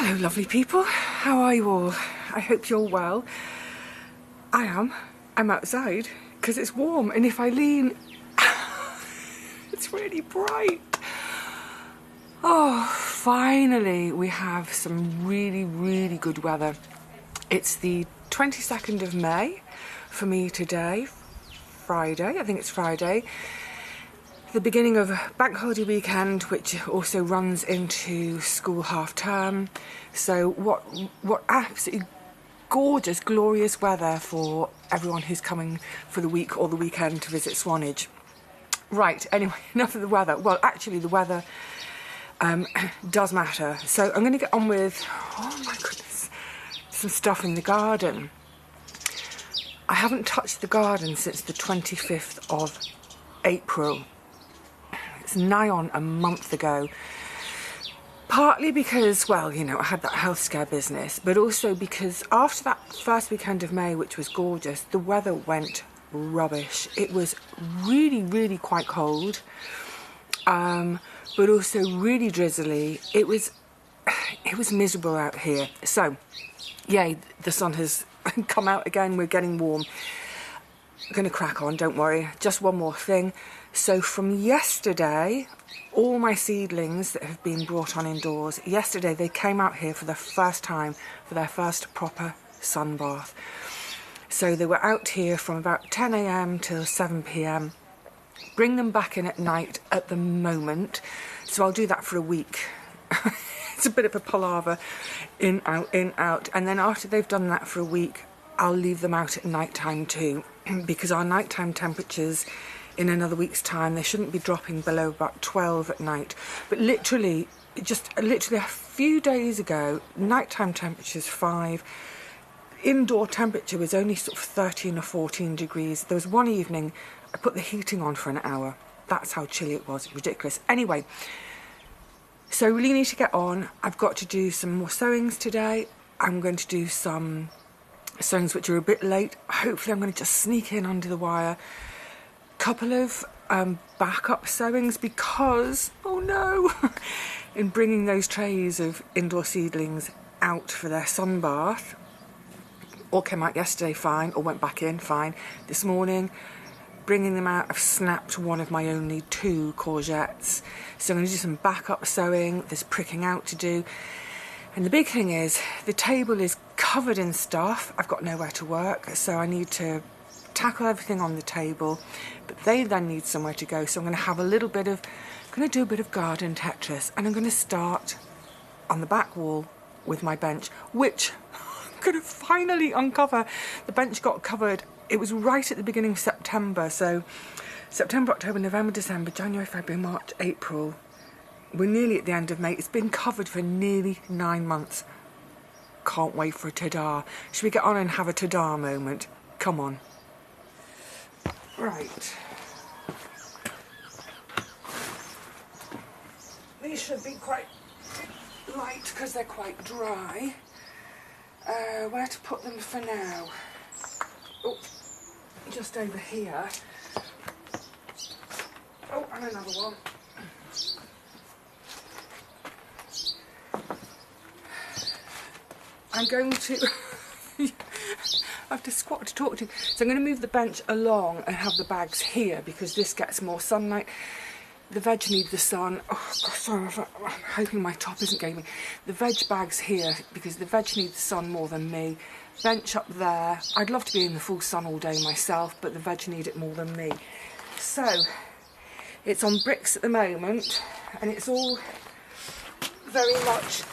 Hello lovely people, how are you all? I hope you're well. I am. I'm outside because it's warm, and if I lean it's really bright. Oh, finally we have some really good weather. It's the 22nd of May for me today, Friday, I think it's Friday. The beginning of a bank holiday weekend, which also runs into school half term. So what absolutely gorgeous, glorious weather for everyone who's coming for the week or the weekend to visit Swanage. Right, anyway, enough of the weather. Well, actually the weather does matter. So I'm going to get on with, oh my goodness, some stuff in the garden. I haven't touched the garden since the 25th of April. It's nigh on a month ago. Partly because, well, you know, I had that health scare business, but also because after that first weekend of May, which was gorgeous, the weather went rubbish. It was really quite cold, but also really drizzly. It was miserable out here. So, yay, the sun has come out again. We're getting warm. I'm going to crack on, don't worry. Just one more thing. So from yesterday, all my seedlings that have been brought on indoors, yesterday they came out here for the first time for their first proper sun bath. So they were out here from about 10 AM till 7 PM. Bring them back in at night at the moment. So I'll do that for a week. It's a bit of a palaver, in, out. And then after they've done that for a week, I'll leave them out at night time too, because our nighttime temperatures in another week's time, they shouldn't be dropping below about 12 at night. But literally a few days ago, nighttime temperature's 5. Indoor temperature was only sort of 13 or 14 degrees. There was one evening, I put the heating on for an hour. That's how chilly it was, ridiculous. Anyway, so I really need to get on. I've got to do some more sowings today. I'm going to do some sowings which are a bit late. Hopefully I'm going to just sneak in under the wire. Couple of backup sowings because, oh no, in bringing those trays of indoor seedlings out for their sun bath, all came out yesterday fine, or went back in fine. This morning, bringing them out, I've snapped one of my only 2 courgettes. So I'm going to do some backup sowing. There's pricking out to do. And the big thing is, the table is covered in stuff. I've got nowhere to work, so I need to tackle everything on the table, but they then need somewhere to go. So I'm going to have do a bit of garden Tetris, and I'm going to start on the back wall with my bench, which I'm going to finally uncover. The bench got covered, it was right at the beginning of September, so September, October, November, December, January, February, March, April. We're nearly at the end of May. It's been covered for nearly 9 months. Can't wait for a ta-da. Should we get on and have a ta-da moment? Come on. Right. These should be quite light because they're quite dry. Where to put them for now? Oh, just over here. Oh, and another one. I'm going to I have to squat to talk to you. So I'm going to move the bench along and have the bags here because this gets more sunlight. The veg need the sun. Oh God, sorry, I'm hoping my top isn't going. The veg bags here because the veg need the sun more than me. Bench up there. I'd love to be in the full sun all day myself, but the veg need it more than me. So it's on bricks at the moment, and it's all very much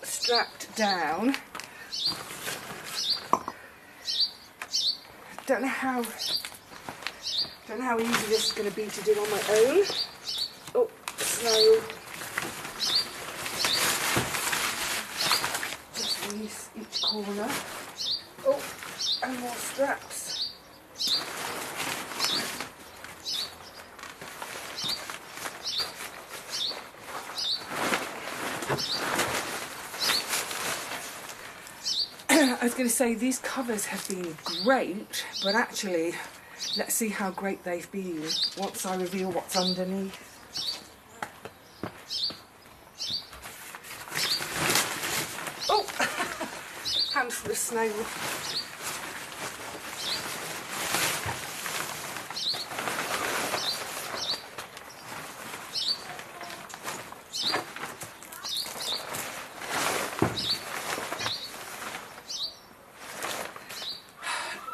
strapped down. Don't know how easy this is going to be to do on my own. Oh, snail. Just release each corner. Oh, and more straps. I was going to say these covers have been great, but actually let's see how great they've been once I reveal what's underneath. for a snail.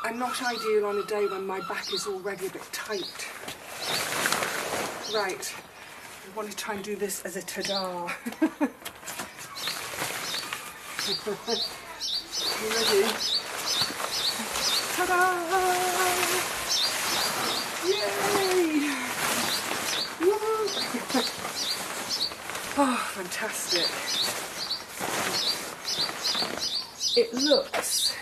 I'm not ideal on a day when my back is already a bit tight. Right, I want to try and do this as a ta-da. You ready? Ta-da! Yay! Woo! Oh, fantastic. It looks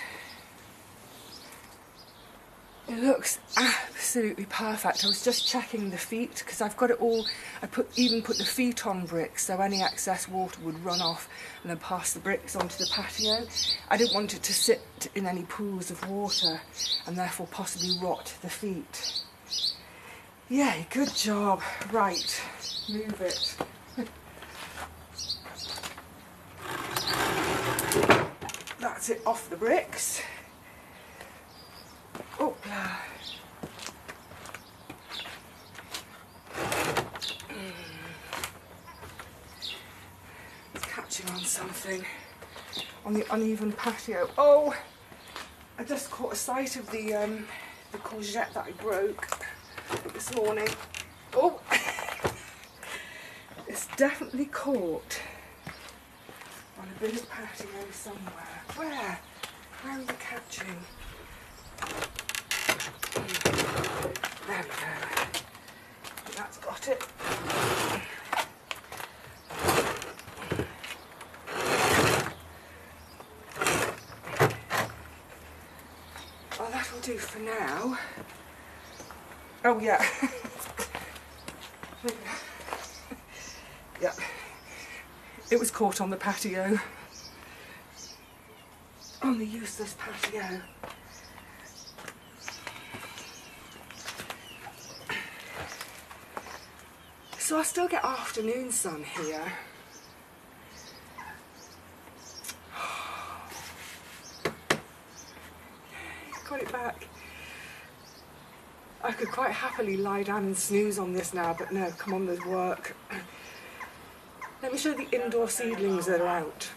absolutely perfect. I was just checking the feet because I've got it all. I even put the feet on bricks so any excess water would run off and then pass the bricks onto the patio. I didn't want it to sit in any pools of water and therefore possibly rot the feet. Yay, good job. Right, move it. That's it off the bricks. Oh, it's catching on something on the uneven patio. Oh, I just caught a sight of the courgette that I broke this morning. Oh, it's definitely caught on a bit of patio somewhere. Where? Where is it catching? There we go. That's got it. Well, that'll do for now. Oh yeah. Yeah. It was caught on the patio. On the useless patio. So I still get afternoon sun here. Got it back. I could quite happily lie down and snooze on this now, but no, come on, there's work. Let me show the indoor seedlings that are out.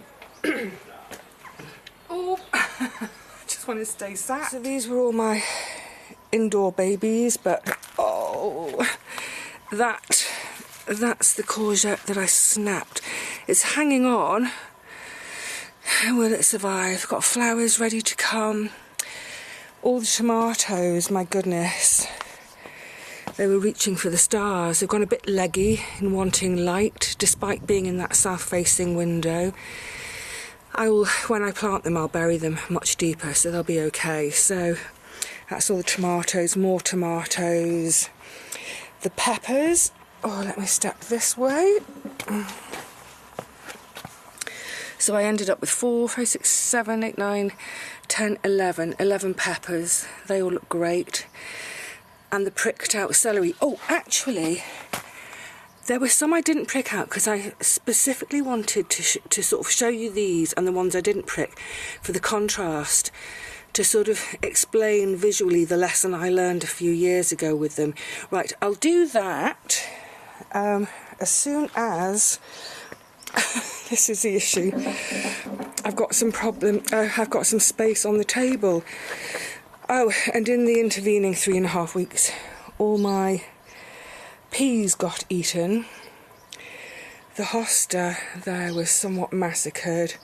Oh, I just want to stay sat. So these were all my indoor babies, but oh, that's the courgette that I snapped. It's hanging on. Will it survive? Got flowers ready to come. All the tomatoes, my goodness. They were reaching for the stars. They've gone a bit leggy in wanting light, despite being in that south-facing window. When I plant them, I'll bury them much deeper, so they'll be okay. So that's all the tomatoes, more tomatoes. The peppers. Oh, let me step this way. So I ended up with 4, 5, 6, 7, 8, 9, 10, 11 peppers. They all look great. And the pricked out celery. Oh, actually, there were some I didn't prick out because I specifically wanted to sort of show you these and the ones I didn't prick for the contrast, to sort of explain visually the lesson I learned a few years ago with them. Right, I'll do that as soon as... This is the issue. I've got some I've got some space on the table. Oh, and in the intervening 3.5 weeks, all my peas got eaten. The hosta there was somewhat massacred.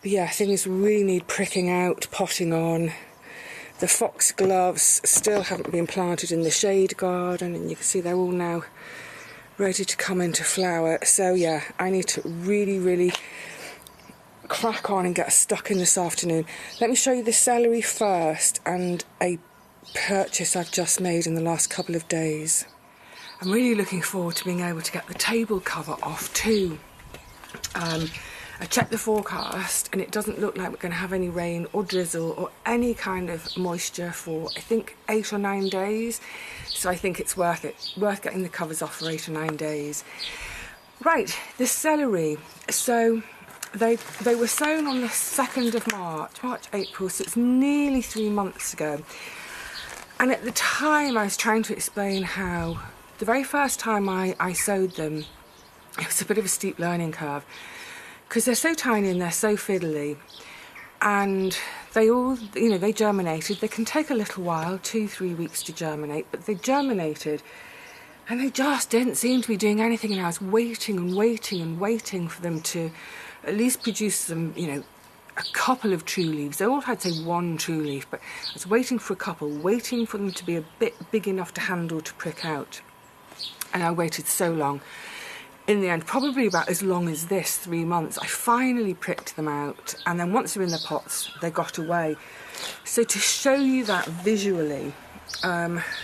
But yeah, things really need pricking out, potting on. The foxgloves still haven't been planted in the shade garden, and you can see they're all now ready to come into flower. So yeah, I need to really crack on and get stuck in this afternoon. Let me show you the celery first and a purchase I've just made in the last couple of days. I'm really looking forward to being able to get the table cover off too. I checked the forecast and it doesn't look like we're going to have any rain or drizzle or any kind of moisture for, I think, 8 or 9 days. So I think it's worth getting the covers off for 8 or 9 days. Right, the celery. So They were sown on the 2nd of March, April, so it's nearly 3 months ago. And at the time I was trying to explain how the very first time I sowed them, it was a bit of a steep learning curve because they're so tiny and they're so fiddly, and they all, you know, they germinated. They can take a little while, 2-3 weeks to germinate, but they germinated and they just didn't seem to be doing anything, and I was waiting and waiting and waiting for them to at least produce some, you know, a couple of true leaves. They all had, say, 1 true leaf, but I was waiting for a couple, waiting for them to be a bit big enough to handle to prick out. And I waited so long. In the end, probably about as long as this, 3 months, I finally pricked them out. And then once they're in the pots, they got away. So to show you that visually,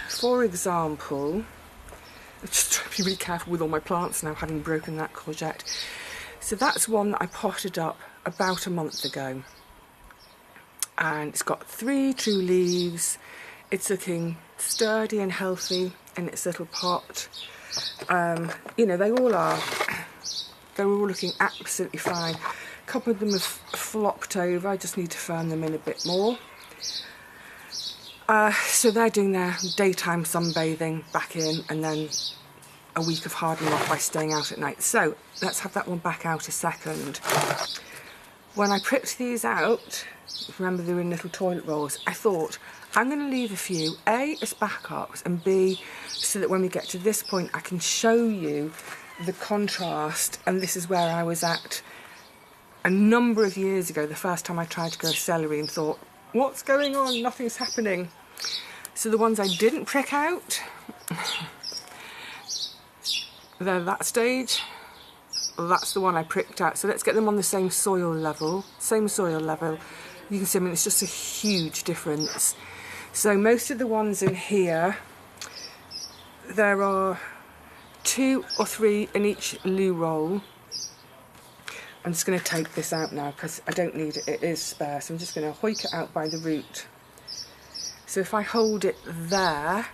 for example, I'm just trying to be really careful with all my plants now, having broken that courgette. So that's one that I potted up about a month ago, and it's got 3 true leaves. It's looking sturdy and healthy in its little pot. You know, they're all looking absolutely fine. A couple of them have flopped over. I just need to firm them in a bit more. So they're doing their daytime sunbathing back in, and then a week of hardening off by staying out at night. So let's have that one back out a second. When I pricked these out, remember they were in little toilet rolls, I thought I'm going to leave a few, A, as backups, and B, so that when we get to this point I can show you the contrast. And this is where I was at a number of years ago, the first time I tried to grow celery, and thought, what's going on? Nothing's happening. So the ones I didn't prick out, they're that stage. That's the one I pricked out. So let's get them on the same soil level. You can see, I mean, it's just a huge difference. So most of the ones in here, there are 2 or 3 in each loo roll. I'm just going to take this out now because I don't need it. It is spare. So I'm just going to hoik it out by the root. So if I hold it there,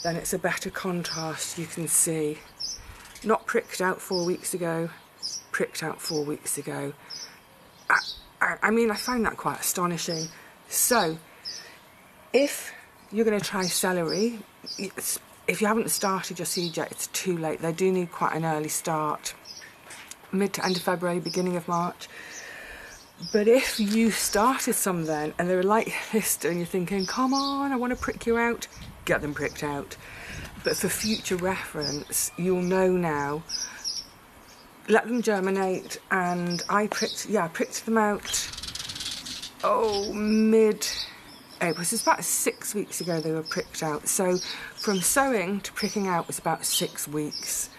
then it's a better contrast, you can see. Not pricked out 4 weeks ago, pricked out 4 weeks ago. I mean, I find that quite astonishing. So, if you're going to try celery, if you haven't started your seed yet, it's too late. They do need quite an early start. Mid to end of February, beginning of March. But if you started some then, and they were like this, and you're thinking, come on, I want to prick you out, get them pricked out. But for future reference, you'll know now, let them germinate. And I pricked them out, mid-April. So it's about 6 weeks ago they were pricked out. So from sowing to pricking out was about 6 weeks.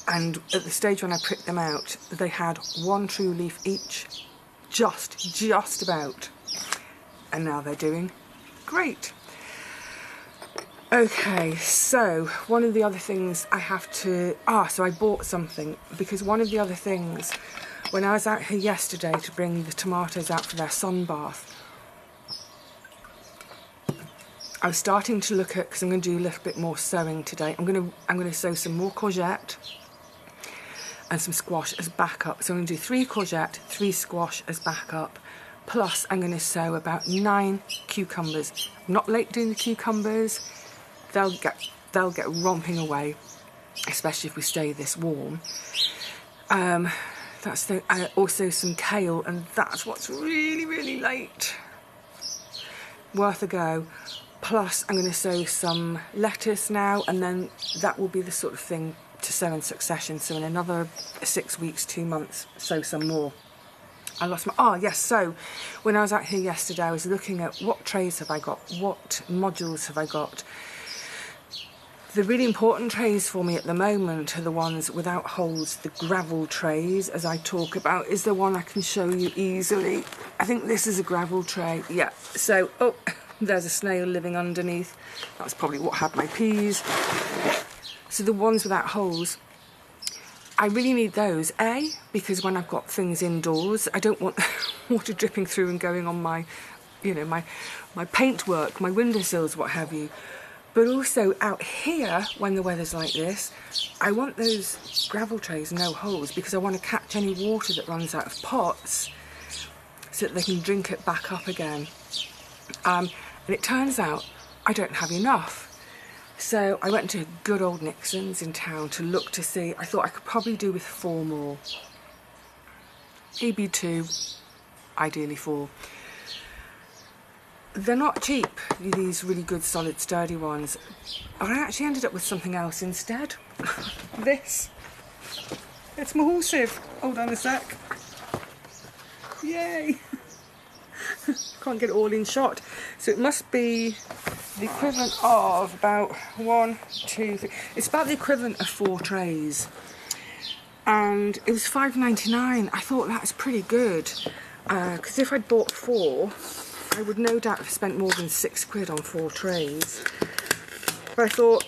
And at the stage when I pricked them out, they had 1 true leaf each, just about. And now they're doing great. Okay, so one of the other things I have to... so I bought something, because one of the other things, when I was out here yesterday to bring the tomatoes out for their sun bath, I was starting to look at, because I'm going to do a little bit more sowing today, I'm going to sow some more courgette and some squash as backup. So I'm going to do 3 courgette, 3 squash as backup, plus I'm going to sow about 9 cucumbers. I'm not late doing the cucumbers. They'll get romping away, especially if we stay this warm. Also some kale, and that's what's really late. Worth a go. Plus I'm going to sow some lettuce now, and then that will be the sort of thing to sow in succession. So in another 6 weeks, 2 months, sow some more. I lost my... so when I was out here yesterday, I was looking at what trays have I got, what modules have I got. The really important trays for me at the moment are the ones without holes, the gravel trays, as I talk about, is the one I can show you easily. I think this is a gravel tray, yeah. So, there's a snail living underneath. That's probably what had my peas. So the ones without holes, I really need those. A, because when I've got things indoors, I don't want water dripping through and going on my, my paintwork, my windowsills, what have you. But also out here, when the weather's like this, I want those gravel trays, no holes, because I want to catch any water that runs out of pots so that they can drink it back up again. And it turns out I don't have enough. So I went to good old Nixon's in town to look to see. I thought I could probably do with 4 more. Maybe 2, ideally 4. They're not cheap, these really good, solid, sturdy ones. But I actually ended up with something else instead. This. It's massive. Hold on a sec. Yay! Can't get it all in shot. So it must be the equivalent of about 1, 2, 3. It's about the equivalent of 4 trays. And it was $5.99. I thought that's pretty good. Because if I'd bought 4, I would no doubt have spent more than £6 on 4 trays. But I thought,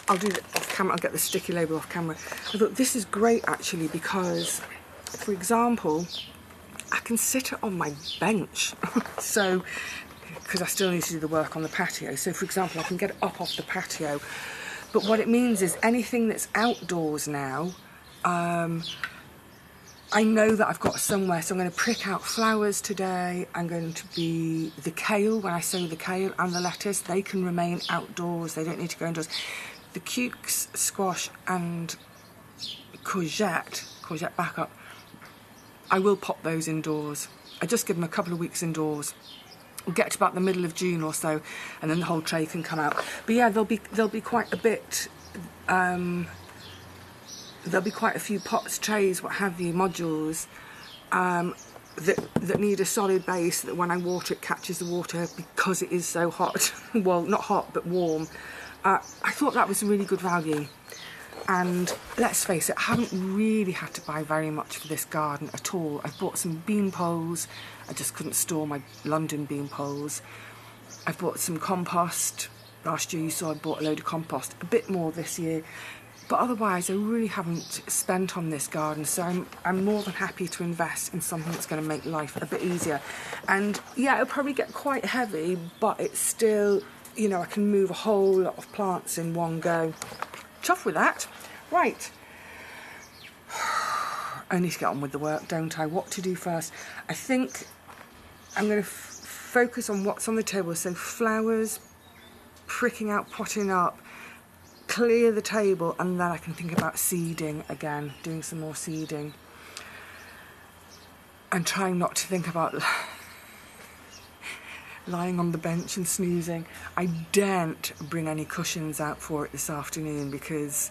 I'll do it off camera, I'll get the sticky label off camera. I thought this is great actually because, for example, I can sit it on my bench. So, because I still need to do the work on the patio. So for example, I can get it up off the patio. But what it means is anything that's outdoors now, I know that I've got somewhere, so I'm going to prick out flowers today. I'm going to be the kale, when I sow the kale and the lettuce, they can remain outdoors, they don't need to go indoors. The cukes, squash and courgette backup, I will pop those indoors. I just give them a couple of weeks indoors. We'll get to about the middle of June or so, and then the whole tray can come out. But yeah, there'll be quite a bit. There'll be quite a few pots, trays, what have you, modules that need a solid base that when I water it catches the water because it is so hot. Well, not hot, but warm. I thought that was really good value. And let's face it, I haven't really had to buy very much for this garden at all. I've bought some bean poles. I just couldn't store my London bean poles. I've bought some compost. Last year you saw I bought a load of compost. A bit more this year. But otherwise, I really haven't spent on this garden, so I'm more than happy to invest in something that's going to make life a bit easier. And yeah, it'll probably get quite heavy, but it's still, you know, I can move a whole lot of plants in one go. Chuff with that. Right. I need to get on with the work, don't I? What to do first? I think I'm going to focus on what's on the table. So flowers, pricking out, potting up, clear the table, and then I can think about seeding again, doing some more seeding. And trying not to think about lying on the bench and snoozing. I daren't bring any cushions out for it this afternoon because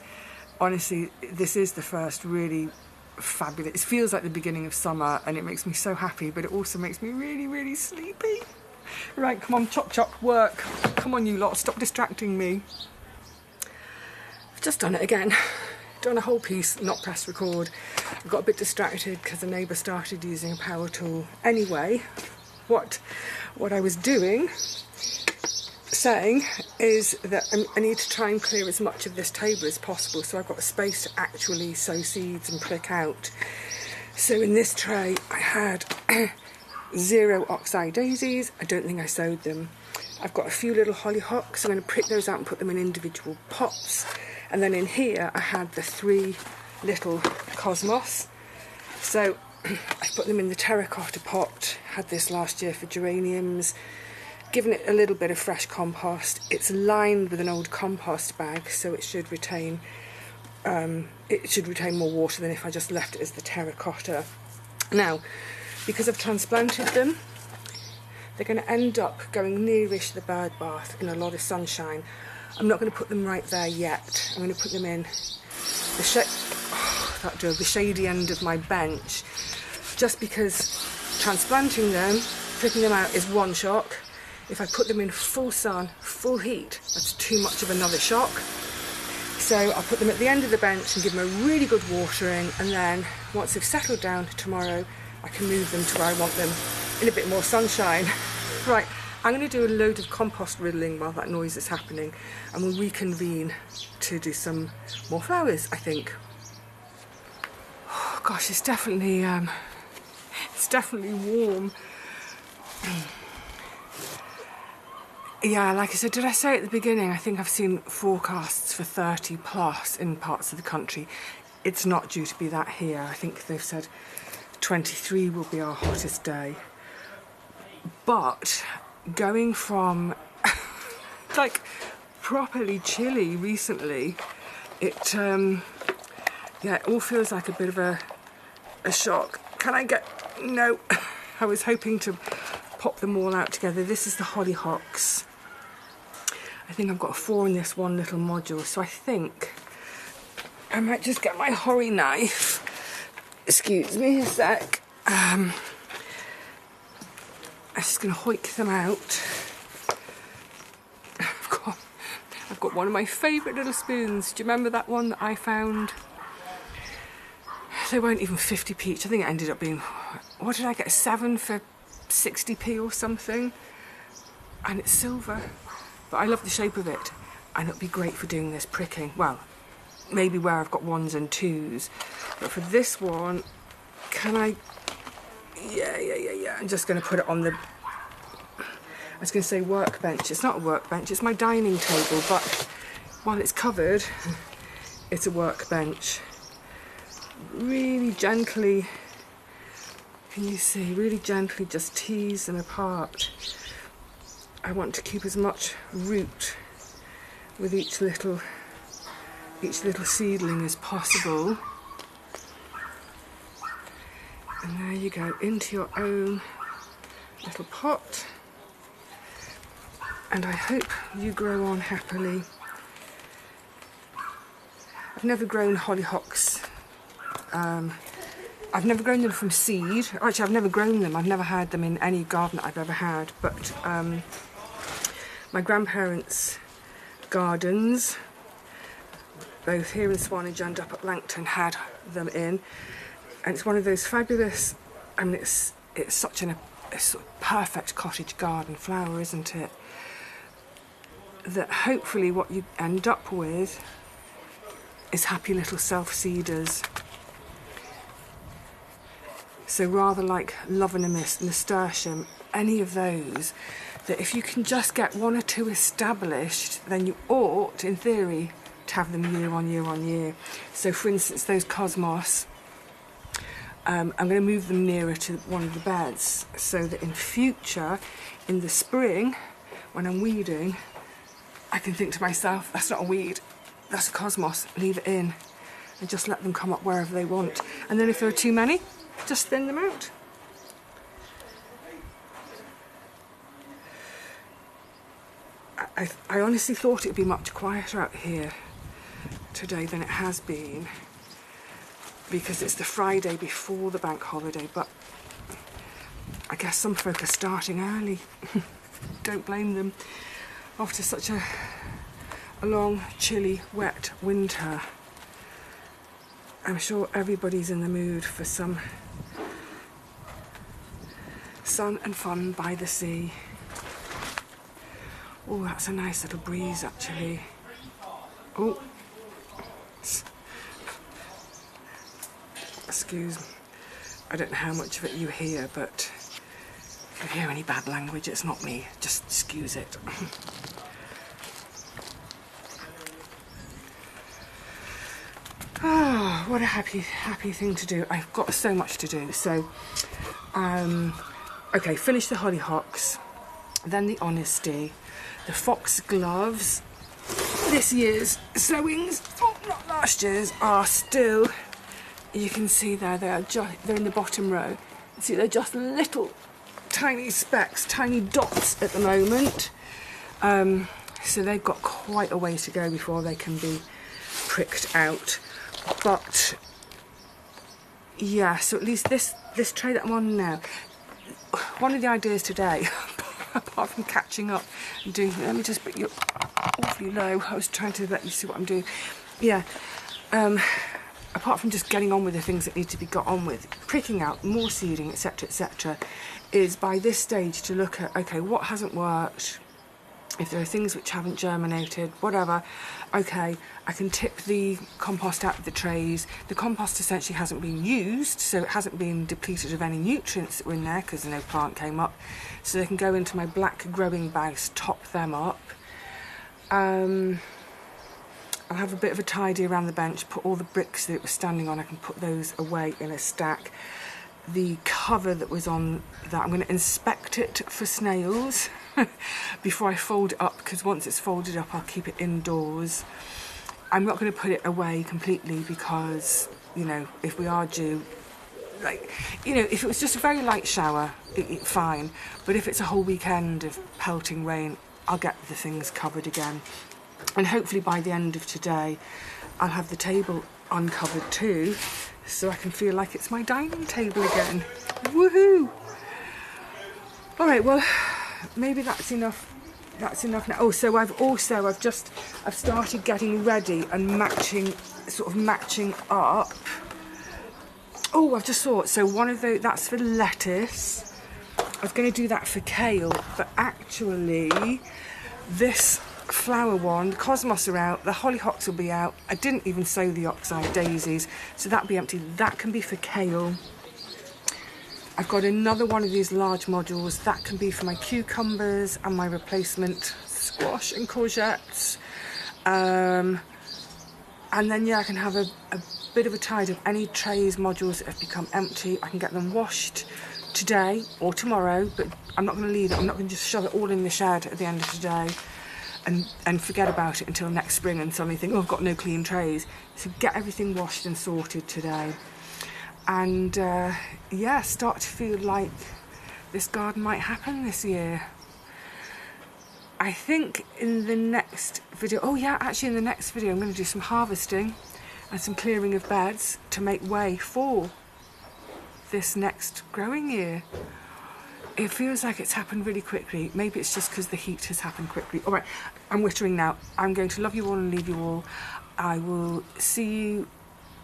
honestly, this is the first really fabulous, it feels like the beginning of summer and it makes me so happy, but it also makes me really, really sleepy. Right, come on, chop chop, work. Come on you lot, stop distracting me. I've just done it again. Done a whole piece, not pressed record. I got a bit distracted because the neighbour started using a power tool. Anyway, what I was saying is that I need to try and clear as much of this table as possible so I've got space to actually sow seeds and prick out. So in this tray I had 0 oxeye daisies. I don't think I sowed them. I've got a few little hollyhocks. I'm going to prick those out and put them in individual pots. And then in here I had the 3 little cosmos. So I put them in the terracotta pot. Had this last year for geraniums. Given it a little bit of fresh compost. It's lined with an old compost bag, so it should retain more water than if I just left it as the terracotta. Now, because I've transplanted them, they're going to end up going nearish the bird bath in a lot of sunshine. I'm not going to put them right there yet. I'm going to put them in the shady end of my bench, just because transplanting them, pricking them out is one shock. If I put them in full sun, full heat, that's too much of another shock. So I'll put them at the end of the bench and give them a really good watering, and then once they've settled down tomorrow, I can move them to where I want them in a bit more sunshine. Right, I'm going to do a load of compost riddling while that noise is happening, and we'll reconvene to do some more flowers, I think. Oh, gosh, it's definitely warm. Yeah, like I said, did I say at the beginning, I think I've seen forecasts for 30 plus in parts of the country. It's not due to be that here. I think they've said 23 will be our hottest day. But going from like properly chilly recently, it all feels like a bit of a shock. Can I get... No, I was hoping to pop them all out together. This is the hollyhocks. I think I've got 4 in this one little module, so I think I might just get my horry knife. Excuse me a sec. I'm just going to hoik them out. I've got one of my favourite little spoons. Do you remember that one that I found? They weren't even 50p each. I think it ended up being, what did I get, 7 for 60p or something? And it's silver. But I love the shape of it. And it'll be great for doing this pricking. Well, maybe where I've got 1s and 2s. But for this one, can I... Yeah. I'm just going to put it on the... I was going to say workbench. It's not a workbench, it's my dining table. But while it's covered, it's a workbench. Really gently, can you see, really gently just tease them apart. I want to keep as much root with each little seedling as possible. And there you go, into your own little pot. And I hope you grow on happily. I've never grown hollyhocks. I've never grown them from seed. Actually, I've never grown them. I've never had them in any garden that I've ever had. But my grandparents' gardens, both here in Swanage and up at Langton, had them in. And it's one of those fabulous, I mean, it's such a sort of perfect cottage garden flower, isn't it? That hopefully what you end up with is happy little self-seeders. So rather like Lovenomus, nasturtium, any of those, that if you can just get 1 or 2 established, then you ought, in theory, to have them year on year on year. So for instance, those cosmos, I'm going to move them nearer to one of the beds so that in future, in the spring, when I'm weeding, I can think to myself, that's not a weed, that's a cosmos, leave it in, and just let them come up wherever they want. And then if there are too many, just thin them out. I honestly thought it would be much quieter out here today than it has been, because it's the Friday before the bank holiday, but I guess some folk are starting early. Don't blame them. After such a long, chilly, wet winter, I'm sure everybody's in the mood for some sun and fun by the sea. Oh, that's a nice little breeze, actually. Oh, excuse me. I don't know how much of it you hear, but if you hear any bad language, it's not me. Just excuse it. Ah, what a happy thing to do. I've got so much to do. So, okay, finish the hollyhocks, then the honesty, the foxgloves. This year's sowings, oh, not last year's, are still, you can see there, they're in the bottom row. See, they're just little tiny specks, tiny dots at the moment. So they've got quite a way to go before they can be pricked out. But yeah, so at least this tray that I'm on now, one of the ideas today, apart from catching up and doing, let me just put you awfully low, I was trying to let you see what I'm doing. Yeah, apart from just getting on with the things that need to be got on with, pricking out, more seeding, etc., etc., is by this stage to look at, okay, what hasn't worked, if there are things which haven't germinated, whatever, okay, I can tip the compost out of the trays. The compost essentially hasn't been used, so it hasn't been depleted of any nutrients that were in there because no plant came up. So they can go into my black growing bags, top them up. I'll have a bit of a tidy around the bench, put all the bricks that it was standing on, I can put those away in a stack. The cover that was on that, I'm going to inspect it for snails before I fold it up, because once it's folded up I'll keep it indoors. I'm not going to put it away completely because, you know, if we are due, like, you know, if it was just a very light shower, fine, but if it's a whole weekend of pelting rain, I'll get the things covered again. And hopefully by the end of today I'll have the table uncovered too, so I can feel like it's my dining table again. Woohoo! Alright, well, maybe that's enough. That's enough now. Oh, so I've started getting ready and sort of matching up. Oh, I've just thought, so one of those, that's for lettuce. I was going to do that for kale, but actually this flower one, the cosmos are out, the hollyhocks will be out. I didn't even sow the oxeye daisies, so that'll be empty. That can be for kale. I've got another one of these large modules that can be for my cucumbers and my replacement squash and courgettes. And then yeah, I can have a bit of a tidy of any trays, modules that have become empty. I can get them washed today or tomorrow, but I'm not going to leave it. I'm not going to just shove it all in the shed at the end of today and forget about it until next spring and suddenly think, oh, I've got no clean trays. So get everything washed and sorted today. And yeah, start to feel like this garden might happen this year. I think in the next video, oh yeah, actually in the next video I'm going to do some harvesting and some clearing of beds to make way for this next growing year. It feels like it's happened really quickly. Maybe it's just because the heat has happened quickly. All right, I'm wittering now. I'm going to love you all and leave you all. I will see you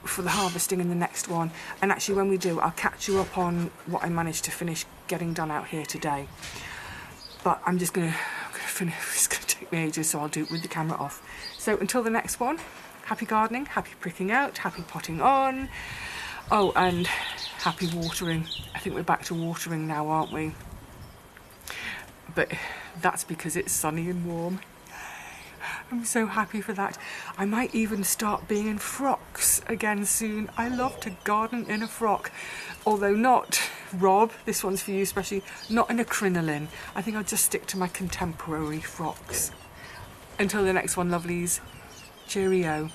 for the harvesting in the next one. And actually when we do, I'll catch you up on what I managed to finish getting done out here today. But I'm going to finish. It's going to take me ages, so I'll do it with the camera off. So until the next one, happy gardening, happy pricking out, happy potting on. Oh, and happy watering. I think we're back to watering now, aren't we? But that's because it's sunny and warm. I'm so happy for that. I might even start being in frocks again soon. I love to garden in a frock. Although not, Rob, this one's for you especially, not in a crinoline. I think I'll just stick to my contemporary frocks. Until the next one, lovelies. Cheerio.